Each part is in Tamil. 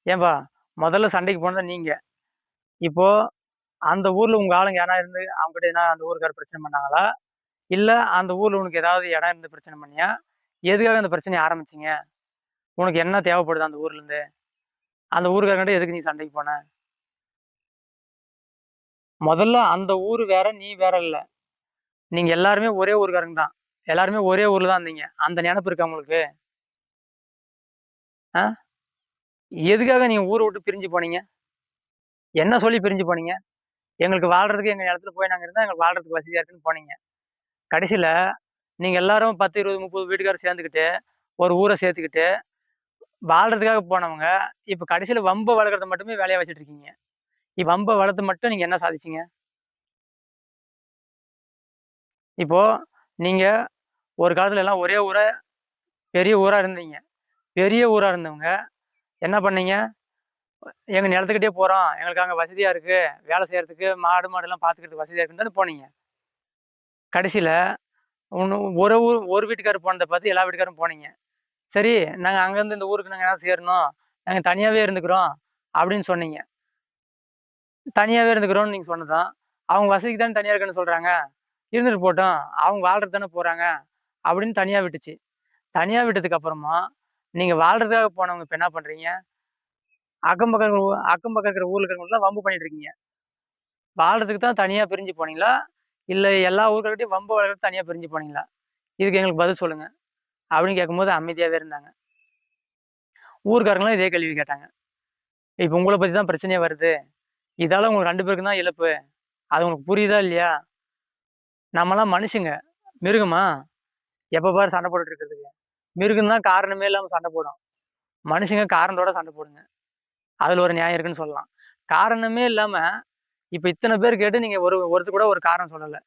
ஏன்பா முதல்ல சண்டைக்கு போனது நீங்க. இப்போ அந்த ஊர்ல உங்க ஆளுங்க யாரா இருந்து அவங்ககிட்ட எதனா அந்த ஊருக்காரர் பிரச்சனை பண்ணாங்களா? இல்ல அந்த ஊர்ல உனக்கு ஏதாவது இடம் இருந்து பிரச்சனை பண்ணியா? எதுக்காக அந்த பிரச்சனைய ஆரம்பிச்சீங்க? உனக்கு என்ன தேவைப்படுது அந்த ஊர்ல இருந்து? அந்த ஊருக்காரங்கிட்ட எதுக்கு நீ சண்டைக்கு போன? முதல்ல அந்த ஊரு வேற, நீ வேற இல்ல. நீங்க எல்லாருமே ஒரே ஊர்க்காரங்க தான். எல்லாருமே ஒரே ஊர்ல தான் இருந்தீங்க. அந்த நெனப்பு இருக்கா உங்களுக்கு? ஆ? எதுக்காக நீங்க ஊர விட்டு பிரிஞ்சு போனீங்க? என்ன சொல்லி பிரிஞ்சு போனீங்க? எங்களுக்கு வாழ்றதுக்கு எங்க இடத்துல போய் நாங்க இருந்தா எங்களுக்கு வாழ்றதுக்கு வசதியா இருக்குன்னு போனீங்க. கடைசில நீங்க எல்லாரும் 10, 20, 30 வீட்டுக்காரர் சேர்ந்துக்கிட்டு, ஒரு ஊர சேர்த்துக்கிட்டு, வாழ்றதுக்காக போனவங்க, இப்ப கடைசில வம்ப வளர்க்கறத மட்டுமே வேலையா வச்சுட்டு இருக்கீங்க. வம்ப வளர்த்து மட்டும் நீங்க என்ன சாதிச்சீங்க? இப்போ நீங்க ஒரு காலத்துல எல்லாம் ஒரே ஊர பெரிய ஊரா இருந்தீங்க. பெரிய ஊரா இருந்தவங்க என்ன பண்ணீங்க? எங்க நிலத்துக்கிட்டயே போறோம். எங்களுக்கு அங்க வசதியா இருக்கு. வேலை செய்யறதுக்கு மாடு, மாடுலாம் பார்த்துக்கிறதுக்கு வசதியா இருக்குன்னு தானே போனீங்க. கடைசில ஒரு ஊர் ஒரு வீட்டுக்காரர் போனத பார்த்து எல்லா வீட்டுக்காரும் போனீங்க. சரி, நாங்க அங்கருந்து இந்த ஊருக்கு நாங்க ஏன் சேரணும்? நாங்க தனியாவே இருந்துக்கிறோம் அப்படின்னு சொன்னீங்க. தனியாவே இருந்துக்கிறோம்னு நீங்க சொன்னதும், அவங்க வசதிக்கு தானே தனியா இருக்கேன்னு சொல்றாங்க. இருந்துட்டு போட்டும். அவங்க வாழ்றதுக்கு தானே போறாங்க அப்படின்னு தனியா விட்டுச்சு. தனியா விட்டதுக்கு அப்புறமா, நீங்க வாழ்றதுக்காக போனவங்க இப்ப என்ன பண்றீங்க? அக்கம் பக்கம் இருக்கிற ஊர்ல இருக்கிறவங்கலாம் வம்பு பண்ணிட்டு இருக்கீங்க. வாழ்றதுக்கு தான் தனியா பிரிஞ்சு போனீங்களா? இல்ல எல்லா ஊர்க்காரர்கிட்டயும் வம்பு வளர்க்கறதுக்கு தனியா பிரிஞ்சு போனீங்களா? இதுக்கு எங்களுக்கு பதில் சொல்லுங்க. அப்படின்னு கேட்கும்போது அமைதியாவே இருந்தாங்க. ஊர்க்காரங்களும் இதே கேள்வி கேட்டாங்க. இப்ப உங்கள பத்தி தான் பிரச்சனையே வருது. இதால உங்க 2 பேருக்கும் தான் இழப்பு. அது உங்களுக்கு புரியுதா இல்லையா? நம்மலாம் மனுஷங்க. மிருகமா? எப்ப பாரு சண்டை போட்டுட்டு இருக்கிறதுக்கு. மிருகம் தான் காரணமே இல்லாம சண்டை போடும். மனுஷங்க காரணத்தோட சண்டை போடுங்க. அதுல ஒரு நியாயம் இருக்குன்னு சொல்லலாம். காரணமே இல்லாம, இப்ப இத்தன பேர் கேட்டு நீங்க ஒருத்தர் கூட ஒரு காரணம் சொல்லல.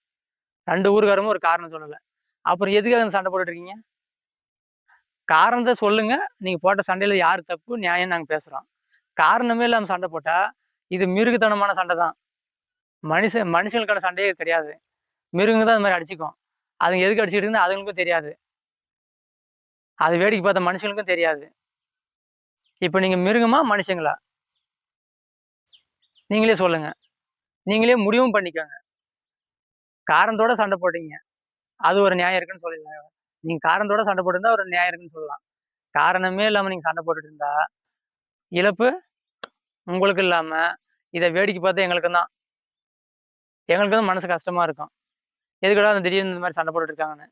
2 ஊர்க்காரமும் ஒரு காரணம் சொல்லல. அப்புறம் எதுக்காக இந்த சண்டை போட்டுட்டு இருக்கீங்க? காரணத்த சொல்லுங்க. நீங்க போட்ட சண்டையில யார் தப்பு, நியாயம்னு நாங்க பேசுறோம். காரணமே இல்லாம சண்டை போட்டா, இது மிருகத்தனமான சண்டை தான். மனுஷங்களுக்கான சண்டையே கிடையாது. மிருகங்க தான் அது மாரி அடிச்சுக்கும். அதுங்க எதுக்கு அடிச்சுக்கிட்டு இருக்குன்னு அதுங்களுக்கும் தெரியாது. அது வேடிக்கை பார்த்த மனுஷங்களுக்கும் தெரியாது. இப்ப நீங்க மிருகமா? மனுஷங்களா? நீங்களே சொல்லுங்க. நீங்களே முடிவும் பண்ணிக்கோங்க. காரணத்தோட சண்டை போட்டீங்க. அது ஒரு நியாயம் இருக்குன்னு சொல்லலாம். நீங்க காரணத்தோட சண்டை போட்டிருந்தா ஒரு நியாயம் இருக்குன்னு சொல்லலாம். காரணமே இல்லாம நீங்க சண்டை போட்டுட்டு இருந்தா, இழப்பு உங்களுக்கு இல்லாம, இத வேடிக்கை பார்த்த எங்களுக்கும் தான். எங்களுக்கு தான் மனசு கஷ்டமா இருக்கும். எதுக்குடா திடீர்னு இந்த மாரி சண்டை போட்டுட்டு இருக்காங்கன்னு.